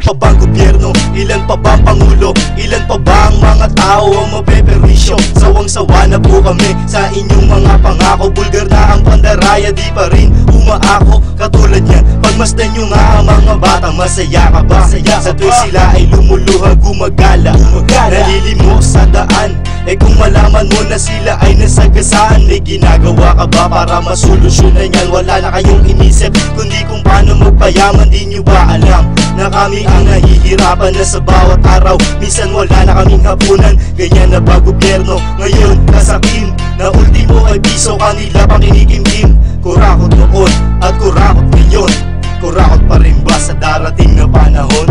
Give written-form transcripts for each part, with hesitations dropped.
pa bang gobyerno? Ilan pa bang pangulo? Ilan pa ba ang mga tao ang mapeperwisyo? Sawang-sawa na po kami sa inyong mga pangako. Bulgar na ang pandaraya, di pa rin umaako. Katulad yan, pagmasdan nyo nga ang mga batang masaya ka ba? Sa tuwing sila ay lumuluha, gumagala, nalilimos sa daan. Eh kung malaman mo na sila ay nasagasaan, may ginagawa ka ba para masolusyonan yan? Wala na kayong inisip, kundi kung paano magpayaman. Di nyo ba alam na kami ang nahihirapan na sa bawat araw? Minsan wala na kaming hapunan, ganyan na ba gobyerno? Ngayon kasakin na ultimo ay piso, kanila pang kinikimkim. Kurakot noon at kurakot ngayon, kurakot pa rin ba sa darating na panahon?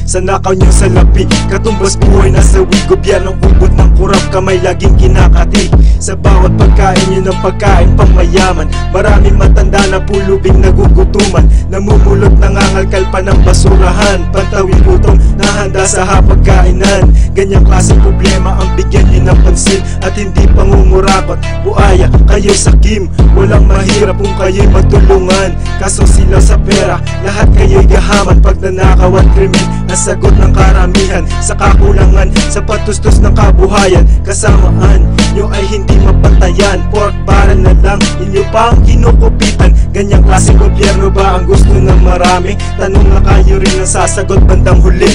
Sa nakaw niyong salapi, katumbas buhay na sawi. Gobyernong ubod ng kurap, kamay laging kinakati. Sa bawat pagkain niyo ng pagkain pang mayaman, maraming matanda na pulubing nagugutuman. Namumulot nangangalkal pa ng basurahan, pantawing gutom na handa sa hapagkainan. Ganyang klaseng problema ang bigyan niyo ng pansin at hindi pangungurakot. Buaya, kayo sakim, walang mahirap kung kayo'y matulungan. Kaso sila sa pera, lahat kayo'y gahaman. Pag nanakaw at krimen, sagot ng karamihan sa kakulangan sa patustos ng kabuhayan. Kasamaan nyo ay hindi mapantayan, pork barrel na lang inyo pang kinukupitan. Ganyang klaseng gobyerno ba ang gusto ng marami? Tanong na kayo rin ang sasagot bandang huli.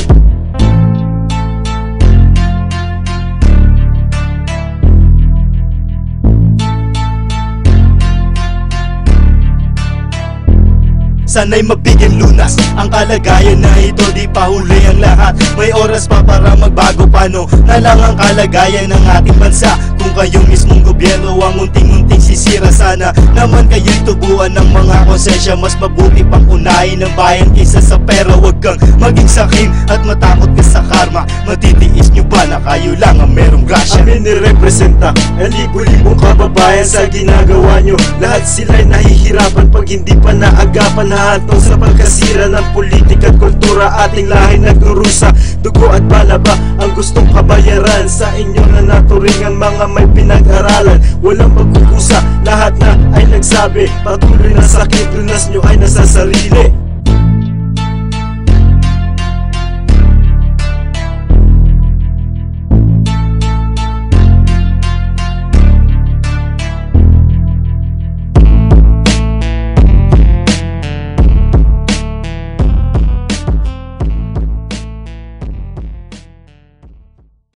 Sana'y mabigyan lunas ang kalagayan na ito, di pa huli ang lahat. May oras pa para magbago, paano na lang ang kalagayan ng ating bansa? Kung kayong mismong gobyerno ang unting-unting sisira, sana naman kayo'y tubuan ng mga konsensya. Mas mabuti pang unahin ng bayan kaysa sa pera. Huwag kang maging sakim at matakot ka sa karma. Matitiis nyo ba na kayo lang ang merong grasya? Amin nirepresenta ang libo-libong kababayan sa ginagawa nyo. Lahat sila'y nahihirapan pag hindi pa naagapan. Hahantong sa pagkasira ng politika at kultura, ating lahi nagdurusa. Dugo at bala ba ang gustong kabayaran sa inyo na naturingan mga may pinag-aralan? Walang pagkukusa, lahat na ay nagsabi, patuloy na sakit, lunas nyo ay nasa sarili.